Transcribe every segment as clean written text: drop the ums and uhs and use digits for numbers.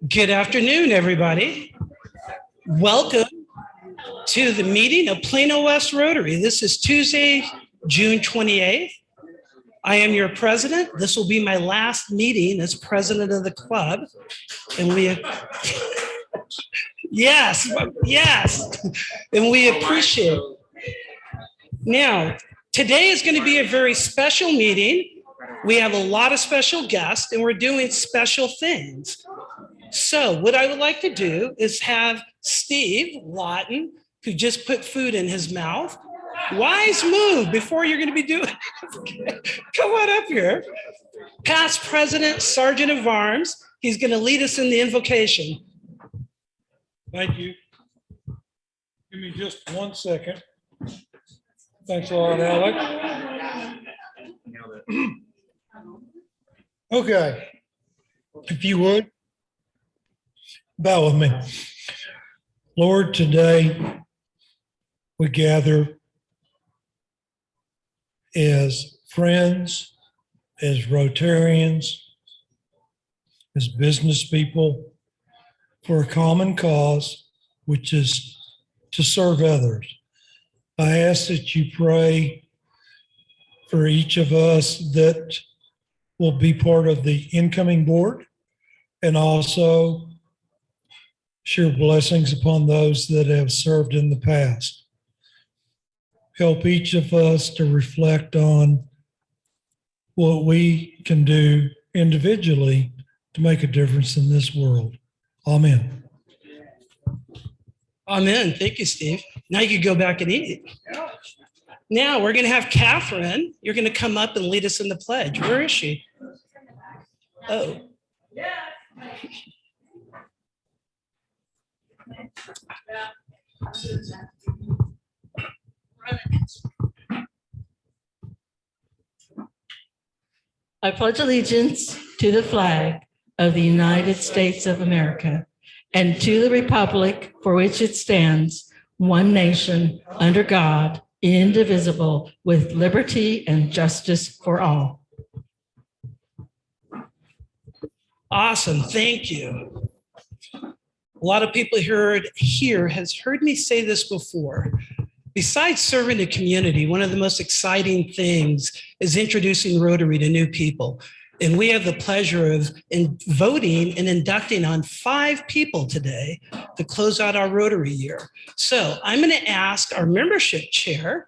Good afternoon, everybody. Welcome to the meeting of Plano West Rotary. This is Tuesday, June 28th. I am your president. This will be my last meeting as president of the club. And we, yes, and we appreciate it. Now, today is going to be a very special meeting. We have a lot of special guests and we're doing special things. So what I would like to do is have Steve Lawton, who just put food in his mouth. Wise move before you're going to be doing. Come on up here. Past President, Sergeant of Arms. He's going to lead us in the invocation. Thank you. Give me just 1 second. Thanks a lot, Alex. Okay. If you would, bow with me. Lord, today we gather as friends, as Rotarians, as business people for a common cause, which is to serve others. I ask that you pray for each of us that will be part of the incoming board, and also share blessings upon those that have served in the past. Help each of us to reflect on what we can do individually to make a difference in this world. Amen. Amen. Thank you, Steve. Now you can go back and eat. Now we're going to have Catherine. You're going to come up and lead us in the pledge. Where is she? Oh. I pledge allegiance to the flag of the United States of America and to the republic for which it stands, one nation, under God, indivisible, with liberty and justice for all. Awesome. Thank you. A lot of people here has heard me say this before. Besides serving the community, one of the most exciting things is introducing Rotary to new people. And we have the pleasure of voting and inducting on 5 people today to close out our Rotary year. So I'm going to ask our membership chair,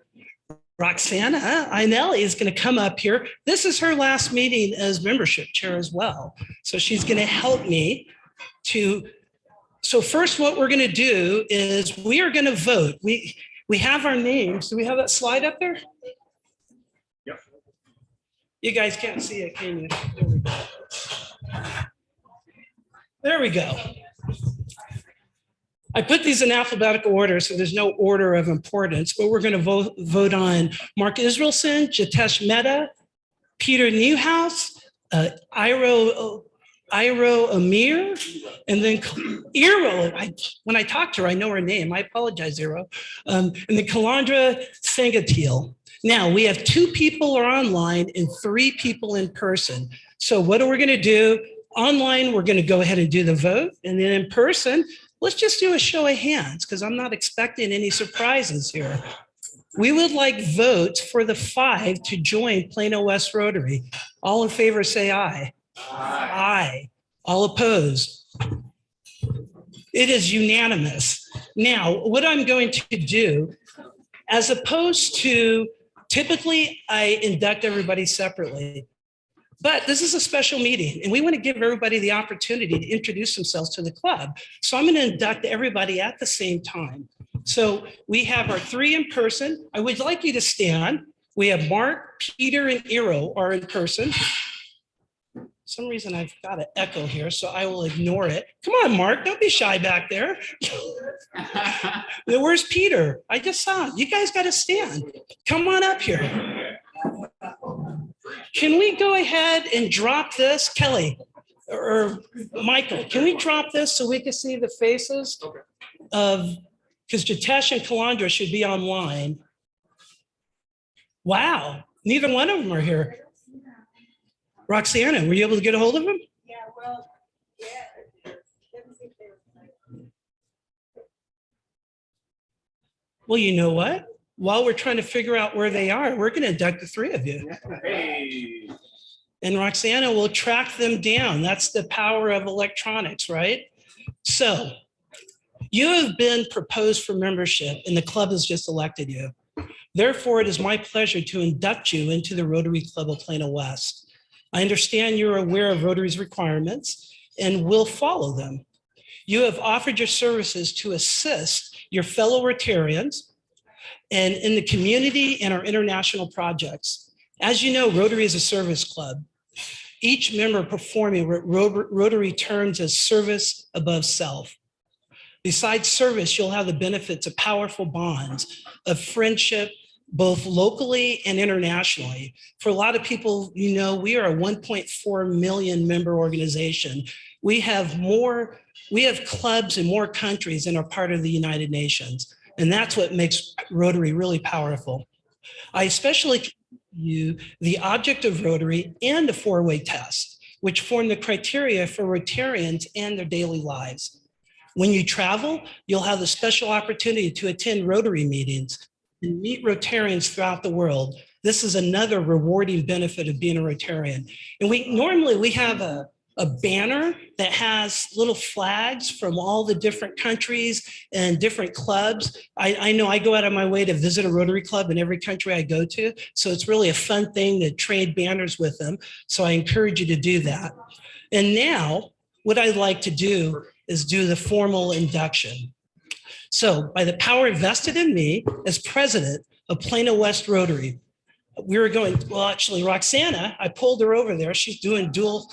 Roxana Ainelli, is going to come up here. This is her last meeting as membership chair as well. So she's going to help me to. So first, what we're going to do is we are going to vote. We have our names. Do we have that slide up there? Yep. You guys can't see it, can you? There we go. There we go. I put these in alphabetical order, so there's no order of importance, but we're going to vote on Mark Israelson, Jitesh Mehta, Peter Newhouse, Iro Amir, and then Iro. When I talk to her, I know her name. I apologize, Iro. And then Kalandra Sangatil. Now, we have 2 people are online and 3 people in person. So what are we going to do? Online, we're going to go ahead and do the vote. And then in person, let's just do a show of hands because I'm not expecting any surprises here. We would like votes for the 5 to join Plano West Rotary. All in favor, say aye. Aye. Aye. All opposed? It is unanimous. Now, what I'm going to do, as opposed to typically I induct everybody separately, but this is a special meeting and we want to give everybody the opportunity to introduce themselves to the club. So I'm going to induct everybody at the same time. So we have our 3 in person. I would like you to stand. We have Mark, Peter, and Iro are in person. For some reason I've got an echo here, so I will ignore it. Come on, Mark, don't be shy back there. Where's Peter? I just saw him. You guys got to stand. Come on up here. Can we go ahead and drop this, Kelly or Michael? Can we drop this so we can see the faces of, because Jitesh and Kalandra should be online. Wow, neither one of them are here. Roxana, were you able to get a hold of him? Yeah, well, yeah. Let me see if there's- Well, you know what? While we're trying to figure out where they are, we're going to induct the three of you. Hey. And Roxana will track them down. That's the power of electronics, right? So you have been proposed for membership and the club has just elected you. Therefore, it is my pleasure to induct you into the Rotary Club of Plano West. I understand you're aware of Rotary's requirements and will follow them. You have offered your services to assist your fellow Rotarians and in the community and our international projects. As you know, Rotary is a service club. Each member performing what Rotary terms as service above self. Besides service, you'll have the benefits of powerful bonds of friendship, both locally and internationally. For a lot of people, you know, we are a 1.4 million member organization. We have clubs in more countries and are part of the United Nations. And that's what makes Rotary really powerful. I especially you the object of Rotary and the four-way test, which form the criteria for Rotarians and their daily lives. When you travel, you'll have the special opportunity to attend Rotary meetings and meet Rotarians throughout the world. This is another rewarding benefit of being a Rotarian. And we have a banner that has little flags from all the different countries and different clubs. I know I go out of my way to visit a Rotary club in every country I go to. So it's really a fun thing to trade banners with them. So I encourage you to do that. And now what I'd like to do is do the formal induction. So by the power vested in me as president of Plano West Rotary, actually Roxana, I pulled her over there. She's doing dual.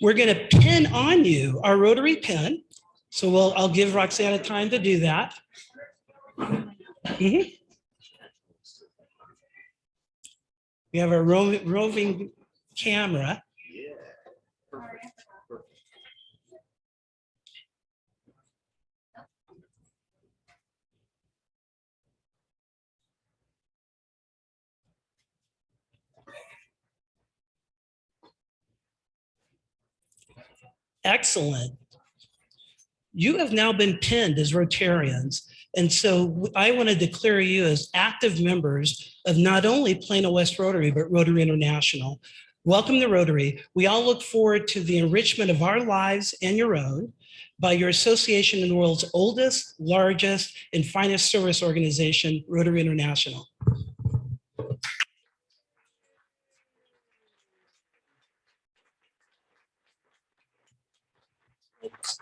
We're going to pin on you our Rotary pin. So I'll give Roxana time to do that. Mhm. We have a roving camera. Excellent. You have now been pinned as Rotarians. And so I want to declare you as active members of not only Plano West Rotary, but Rotary International. Welcome to Rotary. We all look forward to the enrichment of our lives and your own by your association in the world's oldest, largest, and finest service organization, Rotary International.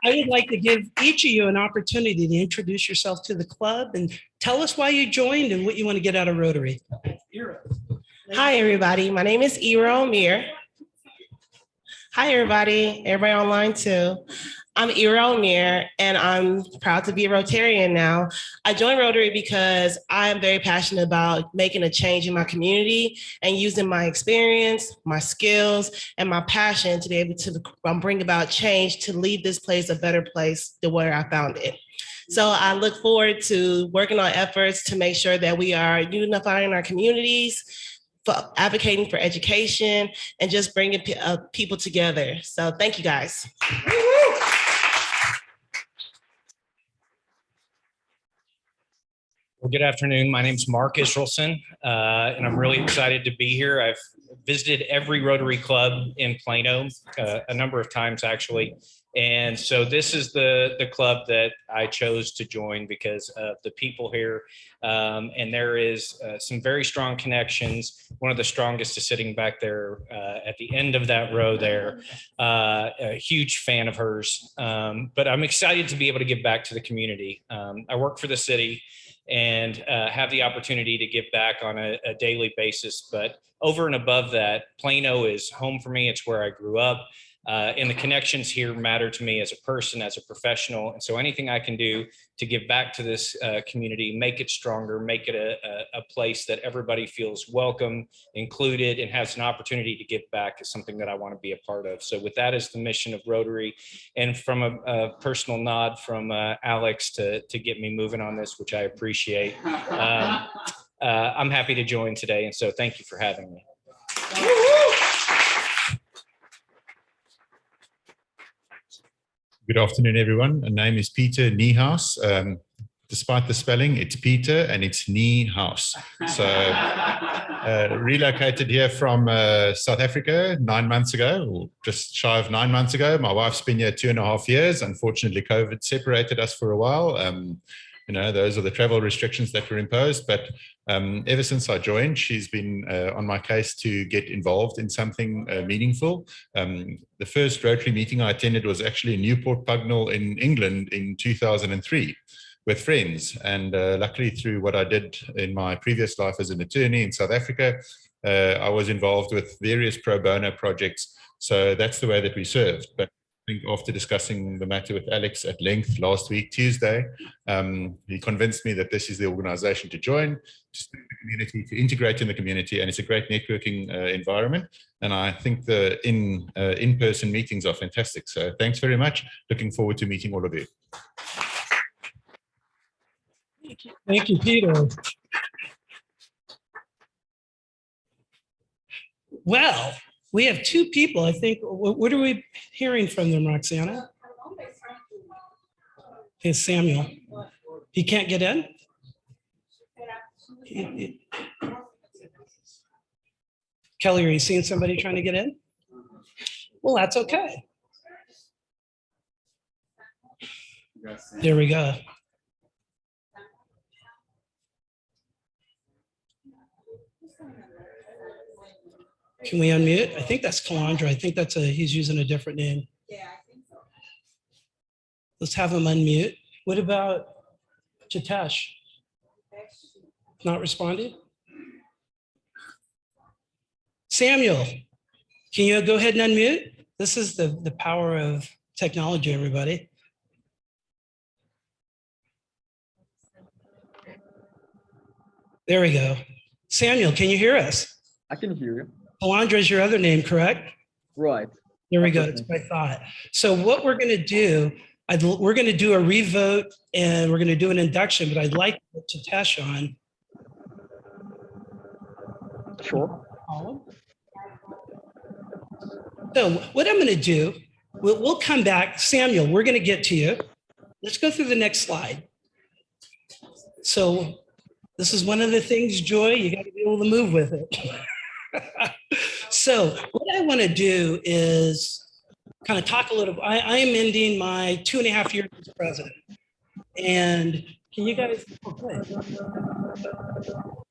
I would like to give each of you an opportunity to introduce yourself to the club and tell us why you joined and what you want to get out of Rotary. Hi, everybody. My name is Ira Omir. Hi, everybody. Everybody online too. I'm Ira Omir, and I'm proud to be a Rotarian now. I joined Rotary because I am very passionate about making a change in my community and using my experience, my skills, and my passion to be able to bring about change to leave this place a better place than where I found it. So I look forward to working on efforts to make sure that we are unifying our communities, for advocating for education, and just bringing people together. So thank you, guys. Well, good afternoon. My name's Mark Israelson, and I'm really excited to be here. I've visited every Rotary Club in Plano a number of times, actually. And so this is the club that I chose to join because of the people here. And there is some very strong connections. One of the strongest is sitting back there at the end of that row there. A huge fan of hers. But I'm excited to be able to give back to the community. I work for the city and have the opportunity to give back on a daily basis. But over and above that, Plano is home for me. It's where I grew up. And the connections here matter to me as a person, as a professional. And so anything I can do to give back to this community, make it stronger, make it a place that everybody feels welcome, included, and has an opportunity to give back is something that I want to be a part of. So with that as the mission of Rotary, and from a personal nod from Alex to get me moving on this, which I appreciate, I'm happy to join today. And so thank you for having me. Good afternoon, everyone. My name is Peter Niehaus. Despite the spelling, it's Peter and it's Niehaus. So relocated here from South Africa 9 months ago, or just shy of 9 months ago. My wife's been here 2.5 years. Unfortunately, COVID separated us for a while. Those are the travel restrictions that were imposed. But ever since I joined, she's been on my case to get involved in something meaningful. The first Rotary meeting I attended was actually in Newport Pagnell in England in 2003 with friends. And luckily, through what I did in my previous life as an attorney in South Africa, I was involved with various pro bono projects. So that's the way that we served. But I think after discussing the matter with Alex at length last week, Tuesday, he convinced me that this is the organization to join, to serve the community, to integrate in the community, and it's a great networking environment. And I think the in-person meetings are fantastic. So thanks very much. Looking forward to meeting all of you. Thank you, Peter. Well, we have two people, I think. What are we hearing from them, Roxana? Okay, Samuel. He can't get in? Kelly, are you seeing somebody trying to get in? Well, that's okay. There we go. Can we unmute? I think that's Calandra. I think he's using a different name. Yeah, I think so. Let's have him unmute. What about Jitesh? Not responding? Samuel, can you go ahead and unmute? This is the power of technology, everybody. There we go. Samuel, can you hear us? I can hear you. Calandra is your other name, correct? Right. There we go. That's what I thought. So what we're going to do, we're going to do a revote and we're going to do an induction, but I'd like to put Jitesh on. Sure. So what I'm going to do, we'll come back. Samuel, we're going to get to you. Let's go through the next slide. So this is one of the things, Joy, you got to be able to move with it. So what I want to do is kind of talk a little. I am ending my 2.5 years as president. And can you guys? Okay.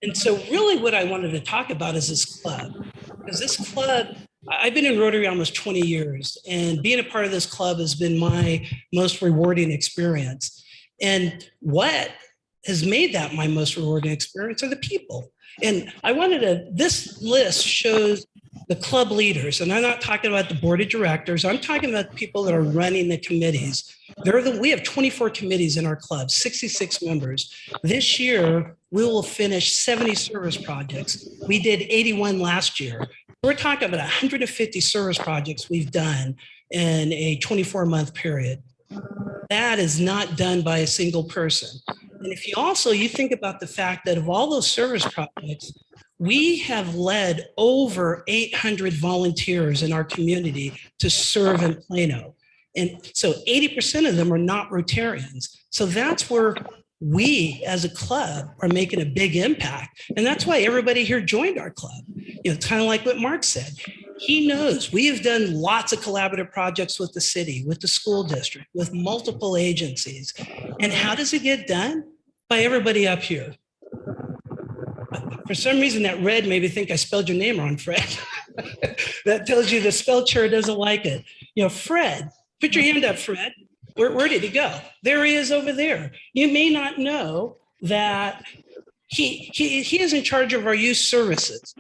And so really what I wanted to talk about is this club. Because this club, I've been in Rotary almost 20 years. And being a part of this club has been my most rewarding experience. And what has made that my most rewarding experience are the people. And I wanted to, this list shows the club leaders, and I'm not talking about the board of directors. I'm talking about the people that are running the committees. We have 24 committees in our club, 66 members. This year, we will finish 70 service projects. We did 81 last year. We're talking about 150 service projects we've done in a 24-month period. That is not done by a single person. And if you think about the fact that of all those service projects, we have led over 800 volunteers in our community to serve in Plano. And so 80% of them are not Rotarians. So that's where we as a club are making a big impact. And that's why everybody here joined our club. It's kind of like what Mark said. He knows we have done lots of collaborative projects with the city, with the school district, with multiple agencies. And how does it get done? By everybody up here. For some reason, that red made me think I spelled your name wrong, Fred. That tells you the spell checker doesn't like it. Fred, put your hand up, Fred. Where did he go? There he is over there. You may not know that he is in charge of our youth services.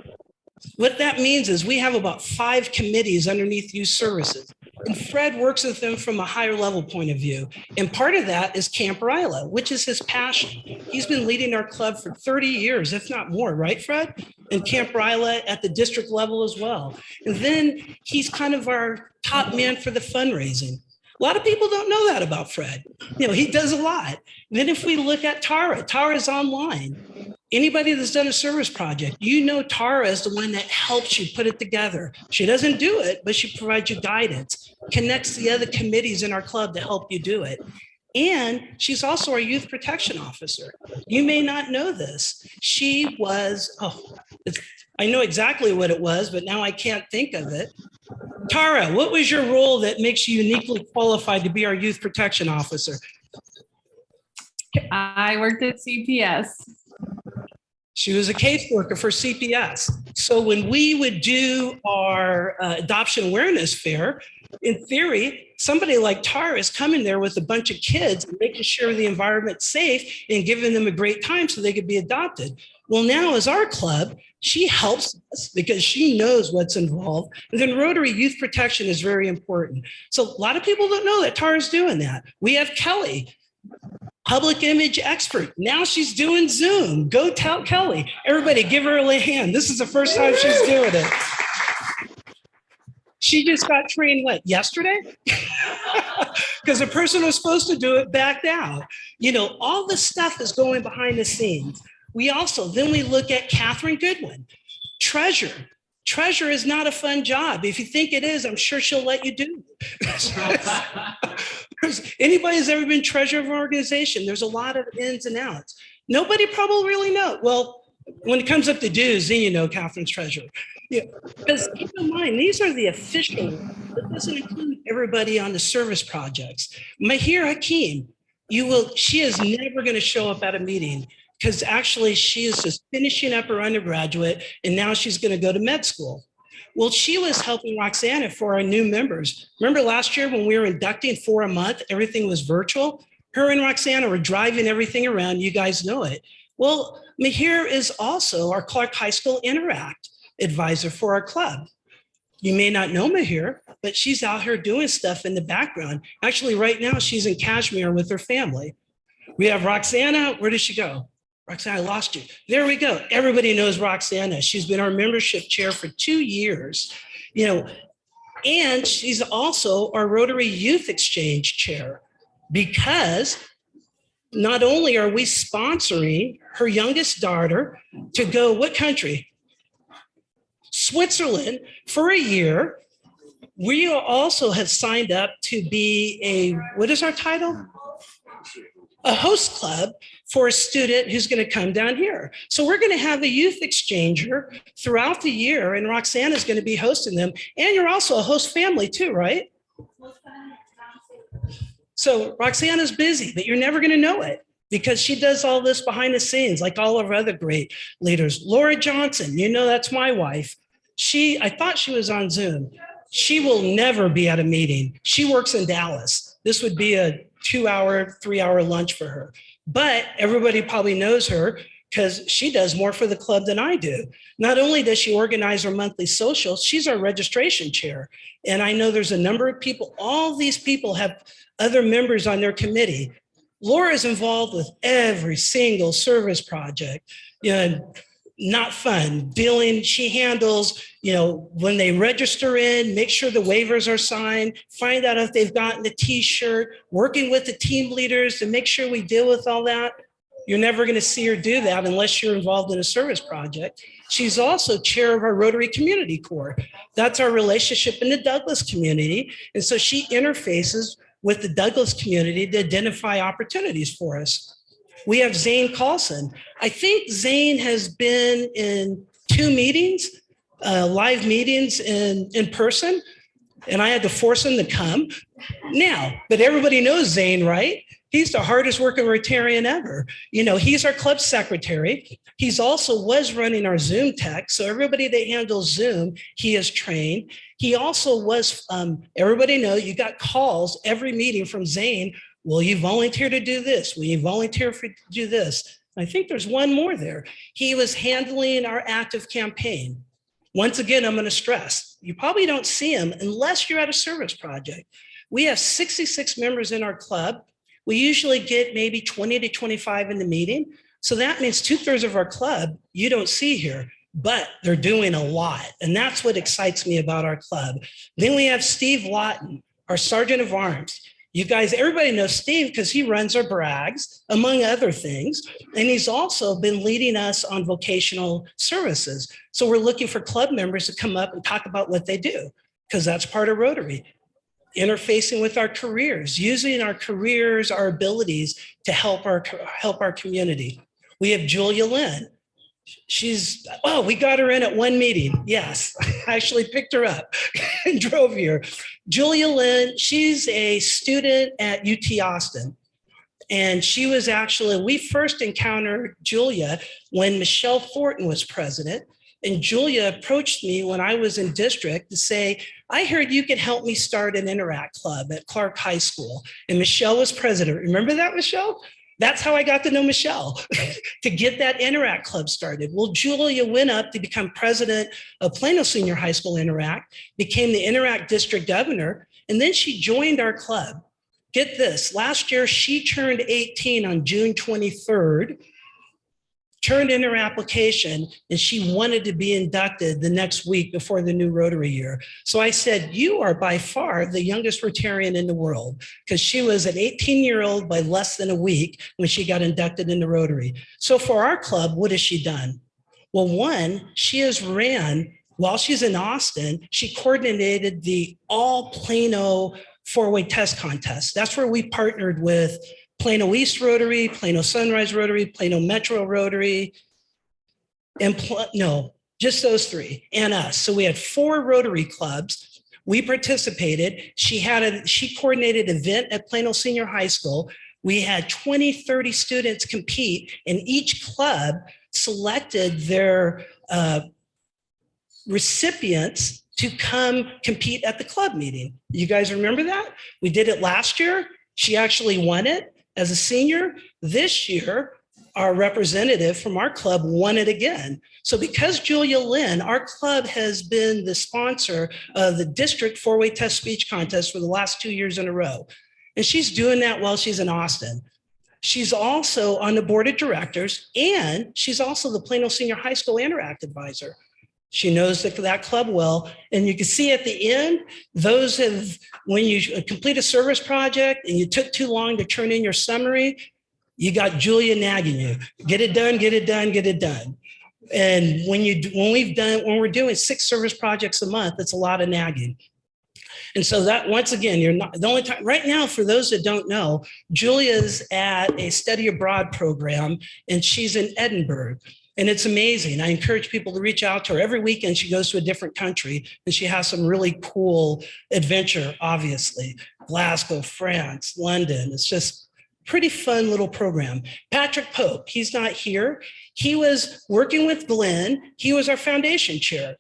What that means is we have about 5 committees underneath youth services. And Fred works with them from a higher level point of view. And part of that is Camp Ryla, which is his passion. He's been leading our club for 30 years, if not more, right, Fred? And Camp Ryla at the district level as well. And then he's kind of our top man for the fundraising. A lot of people don't know that about Fred. He does a lot. Then if we look at Tara's online. Anybody that's done a service project, you know Tara is the one that helps you put it together. She doesn't do it, but she provides you guidance, connects the other committees in our club to help you do it. And she's also our youth protection officer. You may not know this. She was, I know exactly what it was, but now I can't think of it. Tara, what was your role that makes you uniquely qualified to be our youth protection officer? I worked at CPS. She was a caseworker for CPS. So when we would do our adoption awareness fair, in theory, somebody like Tara is coming there with a bunch of kids and making sure the environment's safe and giving them a great time so they could be adopted. Well, now as our club, she helps us because she knows what's involved. And then Rotary Youth Protection is very important. So a lot of people don't know that Tara's doing that. We have Kelly, public image expert. Now she's doing Zoom. Go tell Kelly. Everybody give her a hand. This is the first time she's doing it. She just got trained, what, yesterday? Because the person who was supposed to do it backed out. You know, all this stuff is going behind the scenes. Then we look at Catherine Goodwin, treasurer. Treasurer is not a fun job. If you think it is, I'm sure she'll let you do it. Anybody who's ever been treasurer of an organization, there's a lot of ins and outs. Nobody probably really knows. Well, when it comes up to dues, then you know Catherine's treasurer. Yeah, because keep in mind, these are the official ones. It doesn't include everybody on the service projects. Mahir Hakim, she is never going to show up at a meeting because actually she is just finishing up her undergraduate and now she's going to go to med school. Well, she was helping Roxana for our new members. Remember last year when we were inducting for a month, everything was virtual? Her and Roxana were driving everything around. You guys know it. Well, Mahir is also our Clark High School Interact advisor for our club. You may not know Mahir, but she's out here doing stuff in the background. Actually, right now, she's in Kashmir with her family. We have Roxana. Where did she go? Roxana, I lost you. There we go. Everybody knows Roxana. She's been our membership chair for 2 years, you know, and she's also our Rotary Youth Exchange chair because not only are we sponsoring her youngest daughter to go, what country? Switzerland for a year. We also have signed up to be what is our title? A host club for a student who's going to come down here. So we're going to have a youth exchanger throughout the year, and Roxana is going to be hosting them. And you're also a host family too, right? So Roxana's busy, but you're never going to know it because she does all this behind the scenes, like all of our other great leaders. Laura Johnson, you know, that's my wife. I thought she was on Zoom. She will never be at a meeting. She works in Dallas. This would be a 2-hour, 3-hour lunch for her. But everybody probably knows her because she does more for the club than I do. Not only does she organize our monthly socials, she's our registration chair. And I know there's a number of people, all these people have other members on their committee. Laura is involved with every single service project. You know, not fun. Billing, she handles, you know, when they register in, make sure the waivers are signed, find out if they've gotten a t-shirt, working with the team leaders to make sure we deal with all that. You're never going to see her do that unless you're involved in a service project. She's also chair of our Rotary Community Corps. That's our relationship in the Douglas community. And so she interfaces with the Douglas community to identify opportunities for us. We have Zane Carlson. I think Zane has been in 2 meetings, live meetings in person, and I had to force him to come. Now, but everybody knows Zane, right? He's the hardest working Rotarian ever. You know, he's our club secretary. He's also was running our Zoom tech. So everybody that handles Zoom, he is trained. He also was, everybody know you got calls every meeting from Zane. Will you volunteer to do this? Will you volunteer to do this? I think there's one more there. He was handling our active campaign. Once again, I'm going to stress, you probably don't see him unless you're at a service project. We have 66 members in our club. We usually get maybe 20 to 25 in the meeting. So that means 2/3 of our club you don't see here, but they're doing a lot. And that's what excites me about our club. Then we have Steve Lawton, our Sergeant of Arms. You guys, everybody knows Steve because he runs our brags, among other things. And he's also been leading us on vocational services. So we're looking for club members to come up and talk about what they do, because that's part of Rotary. Interfacing with our careers, using our careers, our abilities to help our community. We have Julia Lynn. We got her in at one meeting. Yes, I actually picked her up and drove here. Julia Lynn, she's a student at UT Austin. And we first encountered Julia when Michelle Thornton was president. And Julia approached me when I was in district to say, I heard you could help me start an Interact Club at Clark High School. And Michelle was president. Remember that, Michelle? That's how I got to know Michelle, to get that Interact Club started. Well, Julia went up to become president of Plano Senior High School Interact, became the Interact district governor, and then she joined our club. Get this, last year she turned 18 on June 23rd, turned in her application, and she wanted to be inducted the next week before the new Rotary year. So I said, you are by far the youngest Rotarian in the world, because she was an 18-year-old by less than a week when she got inducted into Rotary. So for our club, what has she done? Well, one, she has ran, while she's in Austin, she coordinated the all Plano four-way test contest. That's where we partnered with Plano East Rotary, Plano Sunrise Rotary, Plano Metro Rotary, and just those three and us. So we had 4 Rotary clubs. We participated. She coordinated an event at Plano Senior High School. We had 20, 30 students compete, and each club selected their recipients to come compete at the club meeting. You guys remember that? We did it last year. She actually won it as a senior. This year, our representative from our club won it again. So because Julia Lynn, our club has been the sponsor of the district four-way test speech contest for the last 2 years in a row. And she's doing that while she's in Austin. She's also on the board of directors, and she's also the Plano Senior High School Interact Advisor. She knows that club well. And you can see at the end, when you complete a service project and you took too long to turn in your summary, you got Julia nagging you. Get it done, get it done, get it done. And when we're doing 6 service projects a month, it's a lot of nagging. And so that, once again, you're not the only time right now, for those that don't know, Julia's at a study abroad program and she's in Edinburgh. And it's amazing. I encourage people to reach out to her. Every weekend she goes to a different country and she has some really cool adventure, obviously. Glasgow, France, London. It's just pretty fun little program. Patrick Pope, he's not here. He was working with Glenn. He was our foundation chair.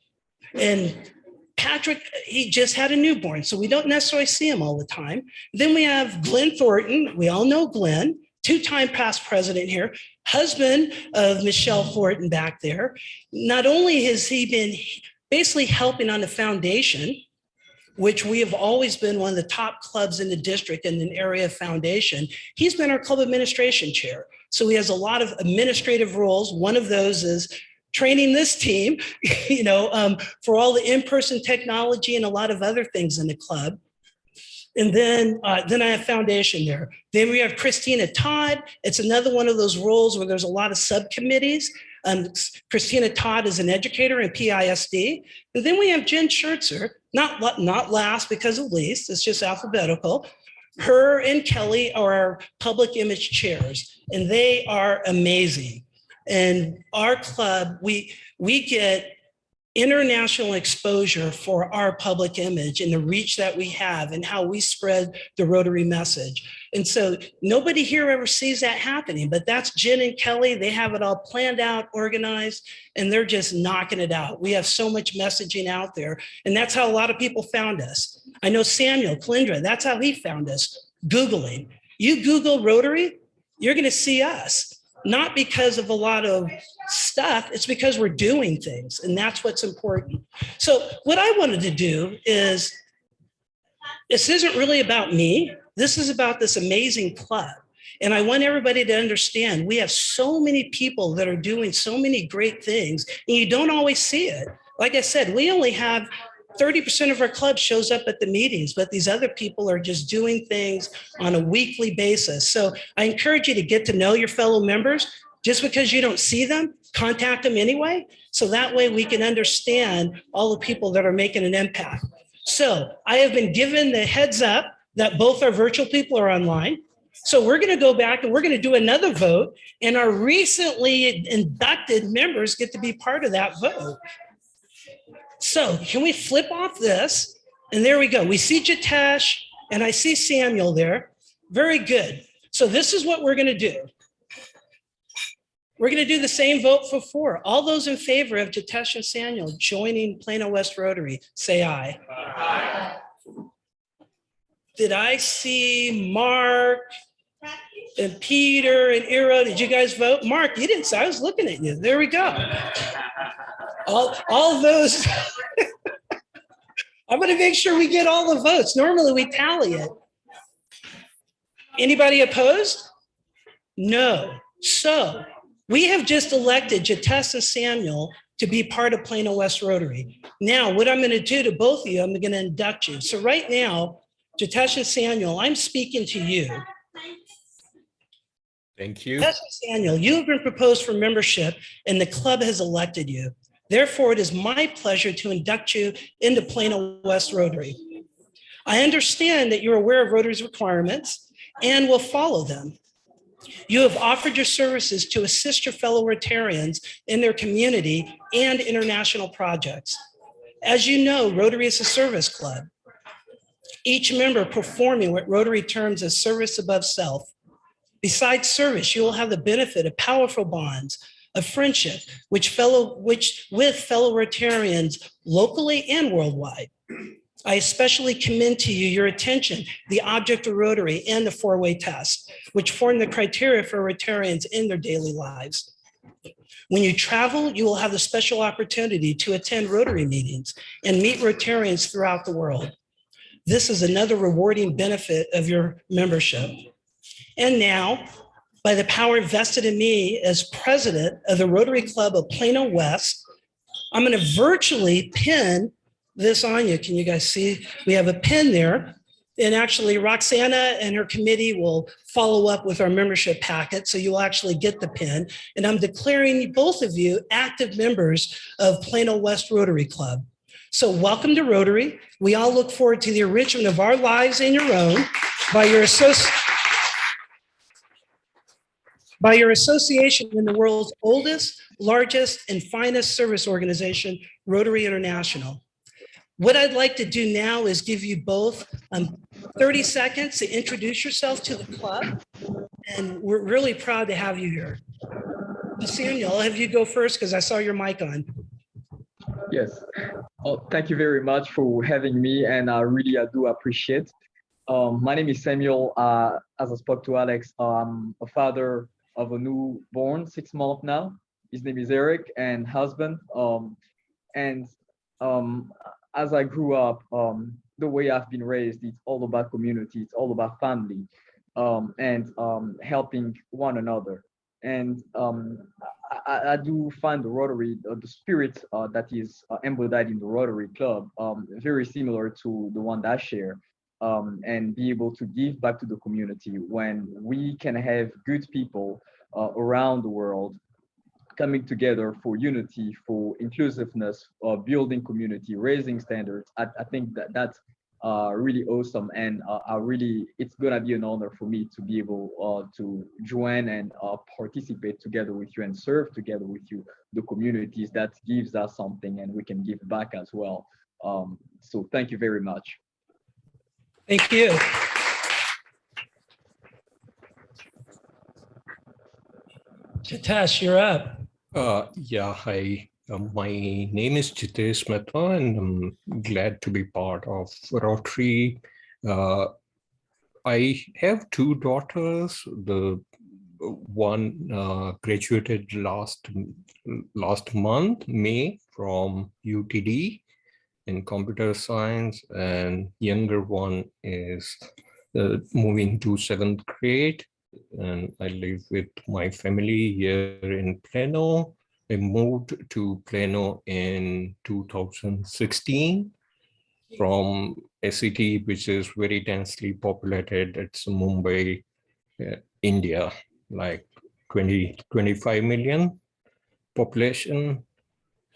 And Patrick, he just had a newborn, so we don't necessarily see him all the time. Then we have Glenn Thornton. We all know Glenn, 2-time past president here, husband of Michelle Thornton back there. Not only has he been basically helping on the foundation, which we have always been one of the top clubs in the district in an area of foundation, he's been our club administration chair. So he has a lot of administrative roles. One of those is training this team, for all the in-person technology and a lot of other things in the club. And then I have foundation there. Then we have Christina Todd. It's another one of those roles where there's a lot of subcommittees. Christina Todd is an educator in PISD. And then we have Jen Schertzer, not last because of least, it's just alphabetical. Her and Kelly are our public image chairs, and they are amazing. And our club, we get international exposure for our public image and the reach that we have and how we spread the Rotary message. And so nobody here ever sees that happening, but that's Jen and Kelly. They have it all planned out, organized, and they're just knocking it out. We have so much messaging out there, and that's how a lot of people found us. I know Samuel Calindra, that's how he found us, Googling. You Google Rotary, you're gonna see us. Not because of a lot of stuff, it's because we're doing things, and that's what's important. So what I wanted to do is, this isn't really about me, this is about this amazing club. And I want everybody to understand, we have so many people that are doing so many great things, and you don't always see it. Like I said, we only have 30% of our club shows up at the meetings, but these other people are just doing things on a weekly basis. So I encourage you to get to know your fellow members. Just because you don't see them, contact them anyway. So that way we can understand all the people that are making an impact. So I have been given the heads up that both our virtual people are online. So we're going to go back and we're going to do another vote, and our recently inducted members get to be part of that vote. So can we flip off this? And there we go. We see Jitesh and I see Samuel there. Very good. So this is what we're going to do. We're going to do the same vote for 4. All those in favor of Jitesh and Samuel joining Plano West Rotary, say aye. Aye. Did I see Mark and Peter and Ira? Did you guys vote? Mark, you didn't. I was looking at you. There we go. All those. I'm going to make sure we get all the votes. Normally we tally it. Anybody opposed? No. So we have just elected Jitesh and Samuel to be part of Plano West Rotary. Now, what I'm going to do to both of you, I'm going to induct you. So right now, Jitesh and Samuel, I'm speaking to you. Thank you. Jitesh and Samuel, you have been proposed for membership and the club has elected you. Therefore, it is my pleasure to induct you into Plano West Rotary. I understand that you're aware of Rotary's requirements and will follow them. You have offered your services to assist your fellow Rotarians in their community and international projects. As you know, Rotary is a service club. Each member performing what Rotary terms as service above self. Besides service, you will have the benefit of powerful bonds of friendship, with fellow Rotarians locally and worldwide. I especially commend to you your attention, the object of Rotary and the 4-way test, which form the criteria for Rotarians in their daily lives. When you travel, you will have the special opportunity to attend Rotary meetings and meet Rotarians throughout the world. This is another rewarding benefit of your membership. And now, by the power vested in me as president of the Rotary Club of Plano West, I'm going to virtually pin this on you. Can you guys see? We have a pin there. And actually, Roxana and her committee will follow up with our membership packet, so you'll actually get the pin. And I'm declaring both of you active members of Plano West Rotary Club. So welcome to Rotary. We all look forward to the enrichment of our lives and your own by your association in the world's oldest, largest, and finest service organization, Rotary International. What I'd like to do now is give you both 30 seconds to introduce yourself to the club. And we're really proud to have you here. Samuel, I'll have you go first because I saw your mic on. Yes. Oh, thank you very much for having me, and I do appreciate. My name is Samuel. As I spoke to Alex, I'm a father of a newborn, 6 months now. His name is Eric, and husband. As I grew up, the way I've been raised, it's all about community, it's all about family, and helping one another. And I do find the Rotary, the spirit that is embodied in the Rotary Club, very similar to the one that I share, and be able to give back to the community when we can have good people around the world coming together for unity, for inclusiveness, building community, raising standards. I think that's really awesome, and it's gonna be an honor for me to be able to join and participate together with you and serve together with you the communities that gives us something, and we can give back as well. So thank you very much. Thank you. Jitesh, you're up. Yeah, hi. My name is Jitesh Mehta, and I'm glad to be part of Rotary. I have 2 daughters. The one graduated last month, May, from UTD in computer science, and younger one is moving to 7th grade. And I live with my family here in Plano. I moved to Plano in 2016, from a city which is very densely populated. It's Mumbai, India, like 25 million population.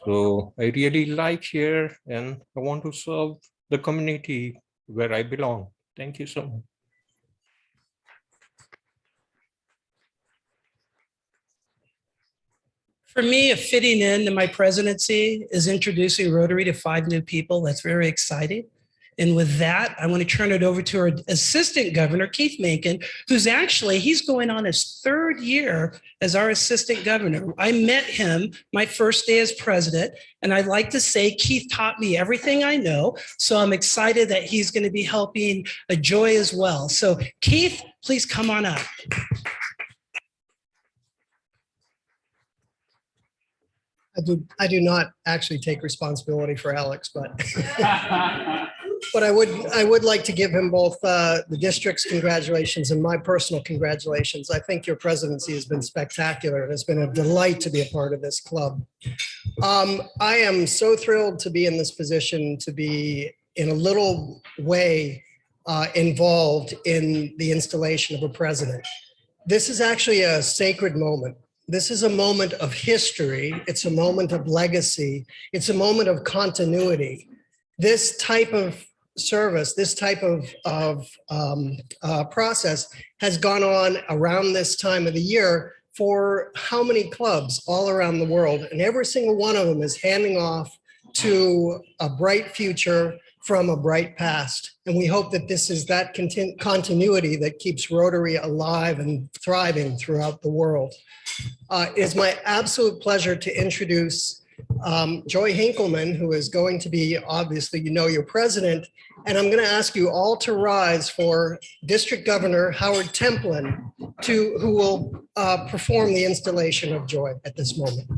So I really like here and I want to serve the community where I belong. Thank you so much. For me, a fitting into my presidency is introducing Rotary to 5 new people. That's very exciting. And with that, I want to turn it over to our Assistant Governor, Keith Macon, he's going on his 3rd year as our Assistant Governor. I met him my first day as president, and I'd like to say Keith taught me everything I know. So I'm excited that he's going to be helping Joy as well. So Keith, please come on up. I do not actually take responsibility for Alex, but but I would like to give him both the district's congratulations and my personal congratulations. I think your presidency has been spectacular. It has been a delight to be a part of this club. I am so thrilled to be in this position, to be in a little way involved in the installation of a president. This is actually a sacred moment. This is a moment of history. It's a moment of legacy. It's a moment of continuity. This type of service, this type of process has gone on around this time of the year for how many clubs all around the world, and every single one of them is handing off to a bright future from a bright past. And we hope that this is that continuity that keeps Rotary alive and thriving throughout the world. It is my absolute pleasure to introduce Joy Hinkelman, who is going to be, obviously, your president. And I'm going to ask you all to rise for District Governor Howard Templin, who will perform the installation of Joy at this moment.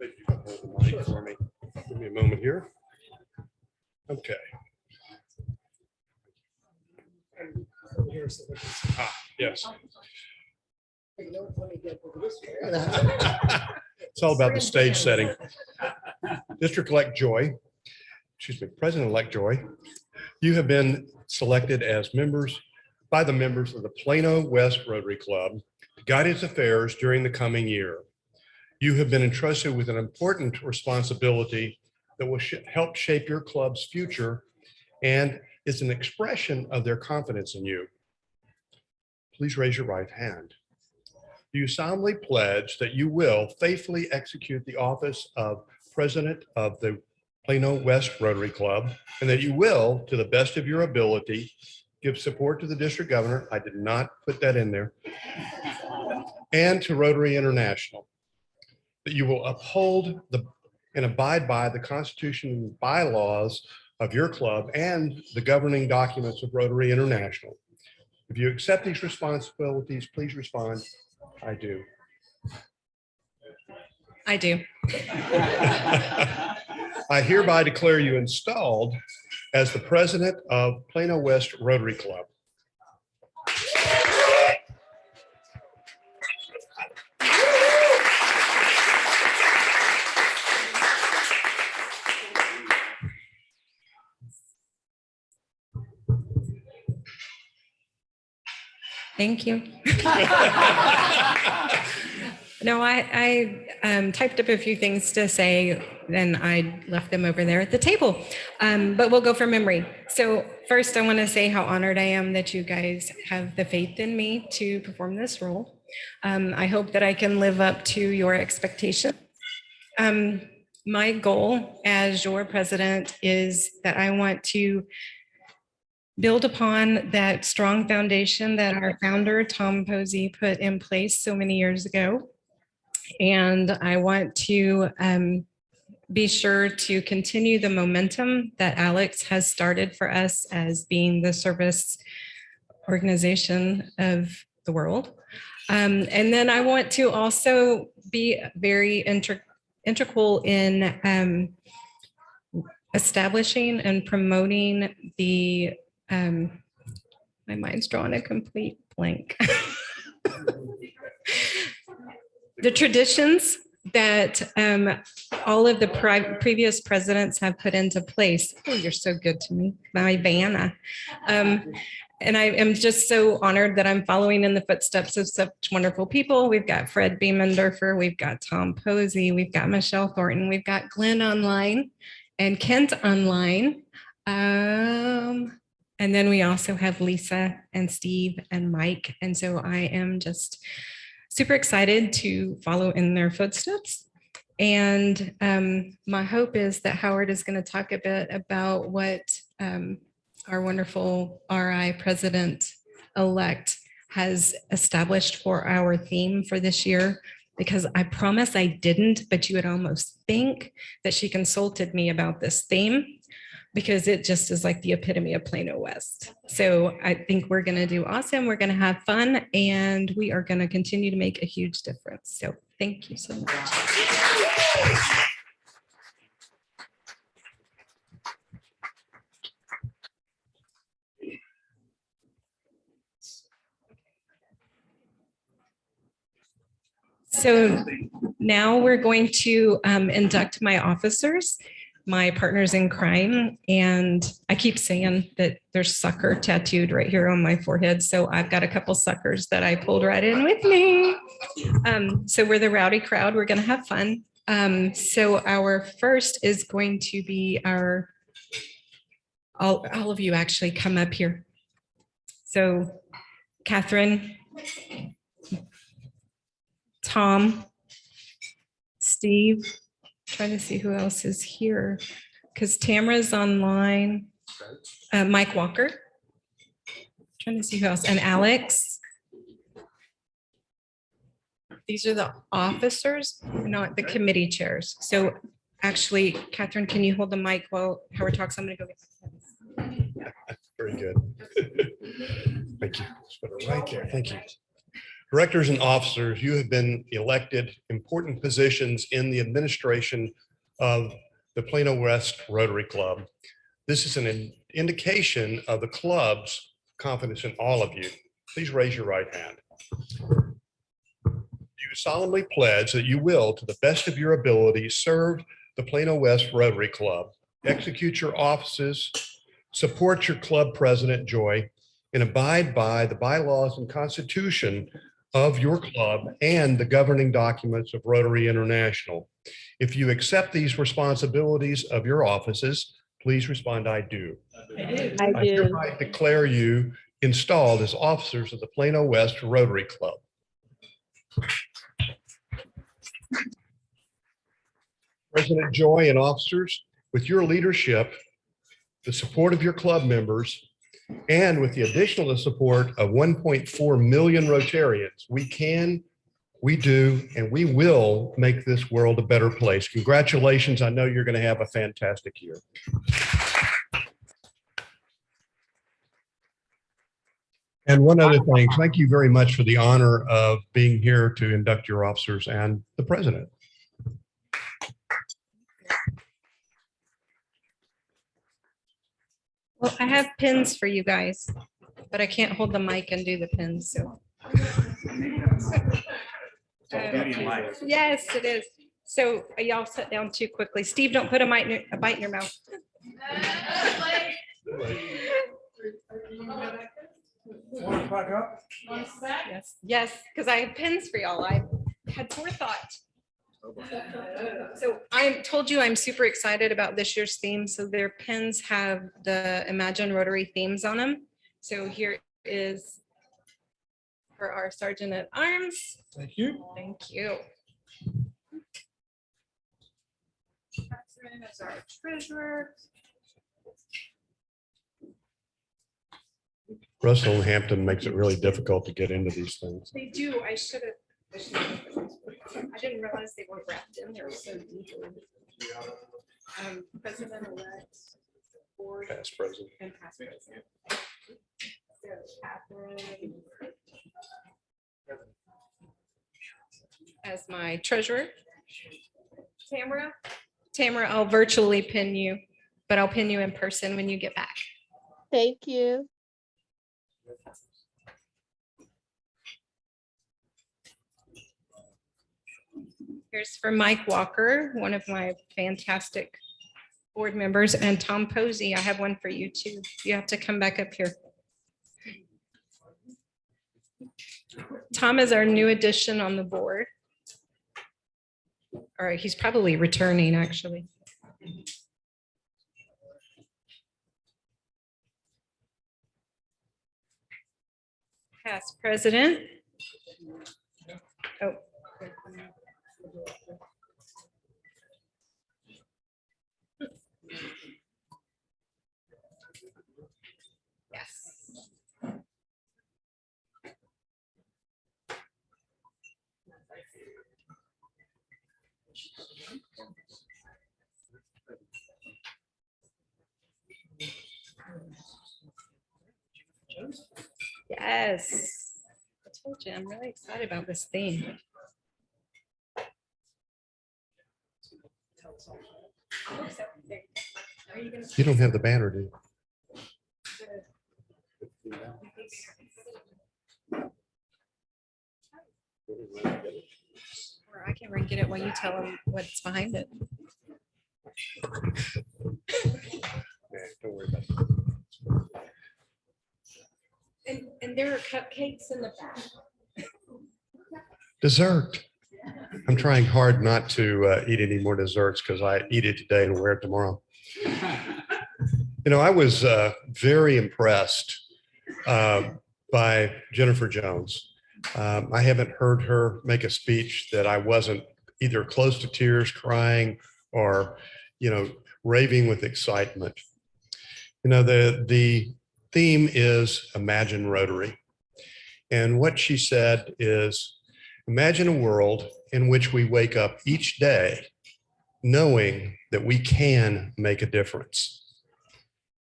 You can hold the mic for me. Give me a moment here. Okay. Yes. It's all about the stage setting. District-elect Joy, President-elect Joy, you have been selected as members by the members of the Plano West Rotary Club to guide its affairs during the coming year. You have been entrusted with an important responsibility that will help shape your club's future and is an expression of their confidence in you. Please raise your right hand. Do you solemnly pledge that you will faithfully execute the office of President of the Plano West Rotary Club, and that you will, to the best of your ability, give support to the district governor, I did not put that in there, and to Rotary International, that you will uphold and abide by the Constitution and bylaws of your club and the governing documents of Rotary International. If you accept these responsibilities, please respond, I do. I do. I hereby declare you installed as the president of Plano West Rotary Club. Thank you. No, I typed up a few things to say, and I left them over there at the table, but we'll go from memory. So first, I want to say how honored I am that you guys have the faith in me to perform this role. I hope that I can live up to your expectations. My goal as your president is that I want to build upon that strong foundation that our founder, Tom Posey, put in place so many years ago. And I want to be sure to continue the momentum that Alex has started for us as being the service organization of the world. And then I want to also be very integral in establishing and promoting the My mind's drawing a complete blank. The traditions that all of the previous presidents have put into place. Oh, you're so good to me, my Vanna. And I am just so honored that I'm following in the footsteps of such wonderful people. We've got Fred Beamendorfer, we've got Tom Posey, we've got Michelle Thornton, we've got Glenn online and Kent online. And then we also have Lisa and Steve and Mike. And so I am just super excited to follow in their footsteps. And my hope is that Howard is going to talk a bit about what our wonderful RI president-elect has established for our theme for this year, because I promise I didn't, but you would almost think that she consulted me about this theme, because it just is like the epitome of Plano West. So I think we're going to do awesome. We're going to have fun, and we are going to continue to make a huge difference. So thank you so much. So now we're going to induct my officers, my partners in crime. And I keep saying that there's sucker tattooed right here on my forehead. So I've got a couple suckers that I pulled right in with me. So we're the rowdy crowd. We're going to have fun. So our first is going to be our, all of you actually come up here. So Catherine, Tom, Steve, trying to see who else is here, because Tamara's online, Mike Walker, trying to see who else, and Alex. These are the officers, not the committee chairs. So actually, Catherine, can you hold the mic while Howard talks? I'm going to go get Very good. Thank you. Let's put it right there. Thank you. Directors and officers, you have been elected important positions in the administration of the Plano West Rotary Club. This is an indication of the club's confidence in all of you. Please raise your right hand. You solemnly pledge that you will, to the best of your ability, serve the Plano West Rotary Club, execute your offices, support your club president, Joy, and abide by the bylaws and constitution of your club and the governing documents of Rotary International. If you accept these responsibilities of your offices, please respond, I do. I hereby declare you installed as officers of the Plano West Rotary Club. President Joy and officers, with your leadership, the support of your club members, and with the additional support of 1.4 million Rotarians, we can, we do, and we will make this world a better place. Congratulations. I know you're going to have a fantastic year. And one other thing, thank you very much for the honor of being here to induct your officers and the president. Well, I have pins for you guys, but I can't hold the mic and do the pins, so. Yes, it is. So y'all sit down too quickly. Steve, don't put a bite in your mouth. Yes, yes, because I have pins for y'all. I had forethought. So I told you I'm super excited about this year's theme. So their pins have the Imagine Rotary themes on them. So here is for our Sergeant at Arms. Thank you. Thank you. Catherine is our treasurer. Russell and Hampton makes it really difficult to get into these things. They do. I should have. I didn't realize they were wrapped in there so deeply. President-elect, board, Past president. and past president. So Catherine as my treasurer. Tamara, I'll virtually pin you, but I'll pin you in person when you get back. Thank you. Here's for Mike Walker, one of my fantastic board members, and Tom Posey. I have one for you too. You have to come back up here. Tom is our new addition on the board. All right, he's probably returning actually. Past president. Oh. Yes. Yes. I told you, I'm really excited about this theme. You don't have the banner, do you? Or I can get it while you tell them what's behind it. Don't worry about it. And there are cupcakes in the back. Dessert. I'm trying hard not to eat any more desserts because I eat it today and wear it tomorrow. You know, I was very impressed by Jennifer Jones. I haven't heard her make a speech that I wasn't either close to tears, crying, or, you know, raving with excitement. You know, the theme is Imagine Rotary. And what she said is, imagine a world in which we wake up each day knowing that we can make a difference.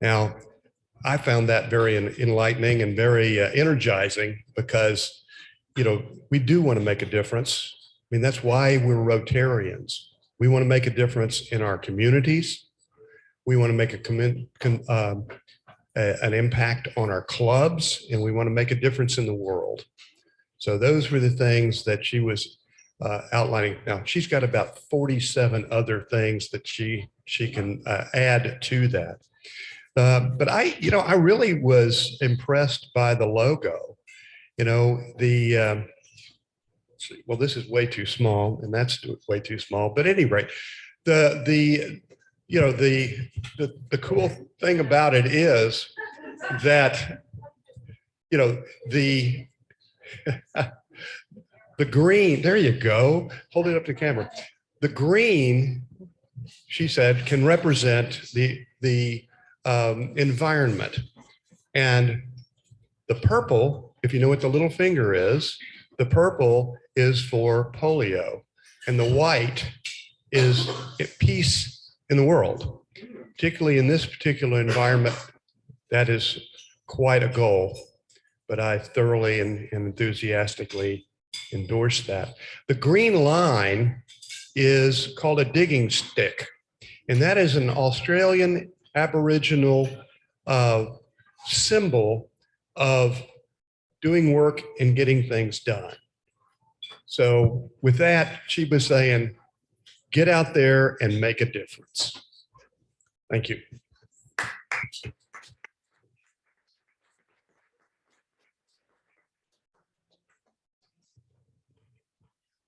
Now, I found that very enlightening and very energizing because, you know, we do want to make a difference. I mean, that's why we're Rotarians. We want to make a difference in our communities. We want to make an impact on our clubs, and we want to make a difference in the world. So those were the things that she was outlining. Now, she's got about 47 other things that she can add to that. But I really was impressed by the logo. You know, well, this is way too small, and that's way too small. But at any rate, the cool thing about it is that, you know, the green, there you go. Hold it up to camera. The green, she said, can represent the environment. And the purple, if you know what the little finger is, the purple is for polio. And the white is peace in the world. Particularly in this particular environment, that is quite a goal. But I thoroughly and enthusiastically endorse that. The green line is called a digging stick. And that is an Australian Aboriginal symbol of doing work and getting things done. So with that, she was saying, get out there and make a difference. Thank you.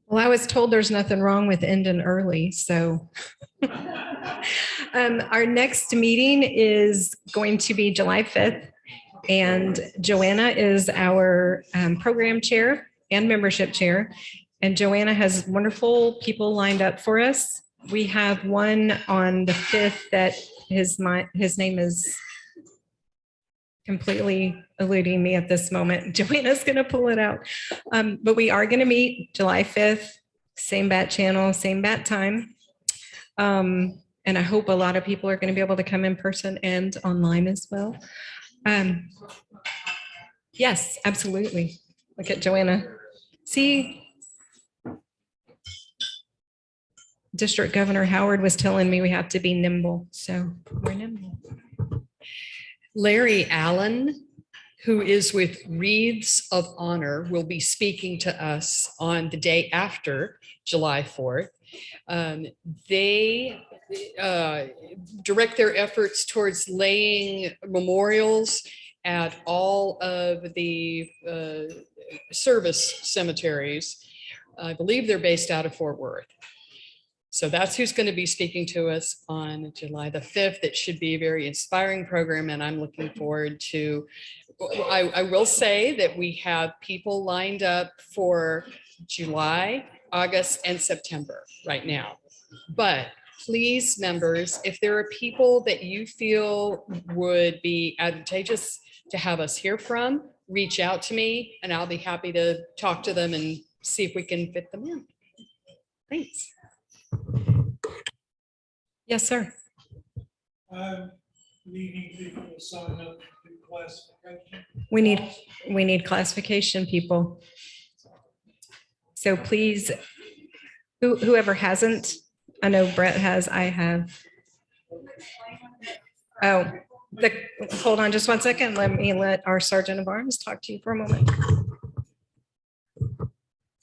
Well, I was told there's nothing wrong with ending early, so. Our next meeting is going to be July 5th, and Joanna is our program chair and membership chair. And Joanna has wonderful people lined up for us. We have one on the 5th that his name is completely eluding me at this moment. Joanna's going to pull it out. But we are going to meet July 5th, same bat channel, same bat time. And I hope a lot of people are going to be able to come in person and online as well. Yes, absolutely. Look at Joanna. See, District Governor Howard was telling me we have to be nimble, so we're nimble. Larry Allen, who is with Wreaths of Honor, will be speaking to us on the day after July 4th. They direct their efforts towards laying memorials at all of the service cemeteries. I believe they're based out of Fort Worth. So that's who's going to be speaking to us on July the 5th. It should be a very inspiring program, and I'm looking forward to, I will say that we have people lined up for July, August, and September right now. But please, members, if there are people that you feel would be advantageous to have us hear from, reach out to me and I'll be happy to talk to them and see if we can fit them in. Thanks. Yes, sir. Needing people to sign up to do classification. We need classification people. So please, whoever hasn't, I know Brett has, I have. Oh, hold on just one second. Let our Sergeant of Arms talk to you for a moment.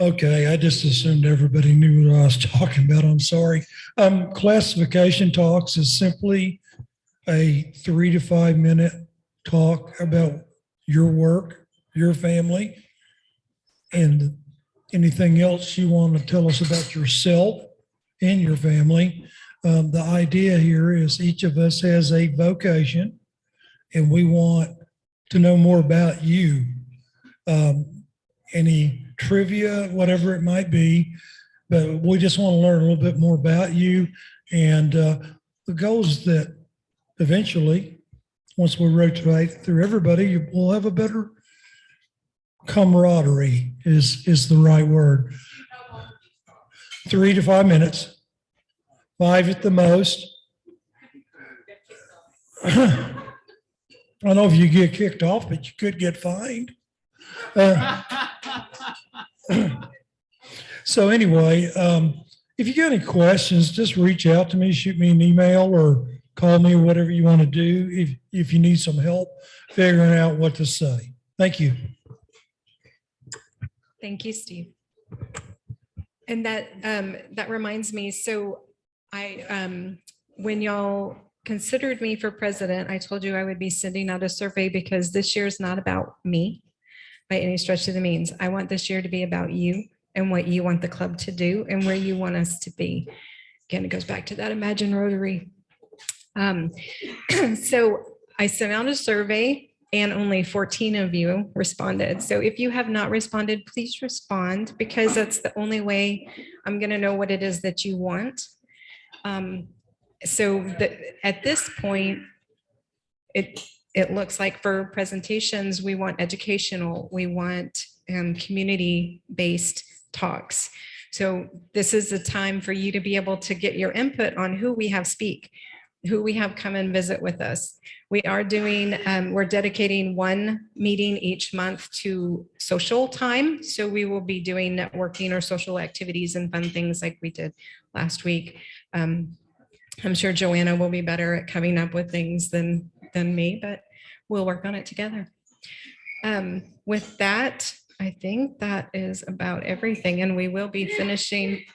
Okay, I just assumed everybody knew what I was talking about. I'm sorry. Classification talks is simply a 3 to 5 minute talk about your work, your family, and anything else you want to tell us about yourself and your family. The idea here is each of us has a vocation and we want to know more about you. Any trivia, whatever it might be, but we just want to learn a little bit more about you. And the goal is that eventually, once we rotate through everybody, we'll have a better camaraderie is the right word. 3 to 5 minutes, 5 at the most. I don't know if you get kicked off, but you could get fined. So anyway, if you got any questions, just reach out to me, shoot me an email or call me, whatever you want to do if you need some help figuring out what to say. Thank you. Thank you, Steve. And that reminds me, so when y'all considered me for president, I told you I would be sending out a survey because this year is not about me by any stretch of the means. I want this year to be about you and what you want the club to do and where you want us to be. Again, it goes back to that Imagine Rotary. So I sent out a survey and only 14 of you responded. So if you have not responded, please respond because that's the only way I'm going to know what it is that you want. At this point, it looks like for presentations, we want educational, we want community-based talks. So this is the time for you to be able to get your input on who we have speak, who we have come and visit with us. We are doing, we're dedicating one meeting each month to social time. So we will be doing networking or social activities and fun things like we did last week. I'm sure Joanna will be better at coming up with things than me, but we'll work on it together. With that, I think that is about everything. And we will be finishing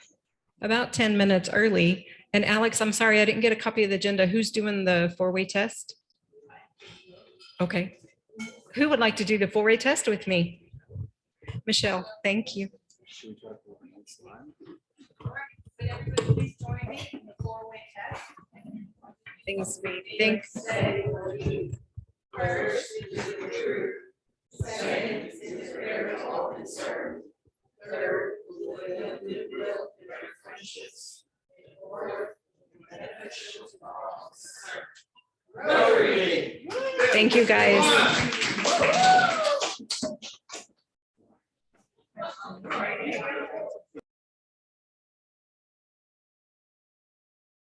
about 10 minutes early. And Alex, I'm sorry, I didn't get a copy of the agenda. Who's doing the 4-way test? Okay. Who would like to do the 4-way test with me? Michelle, thank you. Things we think. First is the truth. Second is the spirit of all concern. Third, we live in friendships. Fourth, beneficial to all concerned. Rotary. Thank you, guys.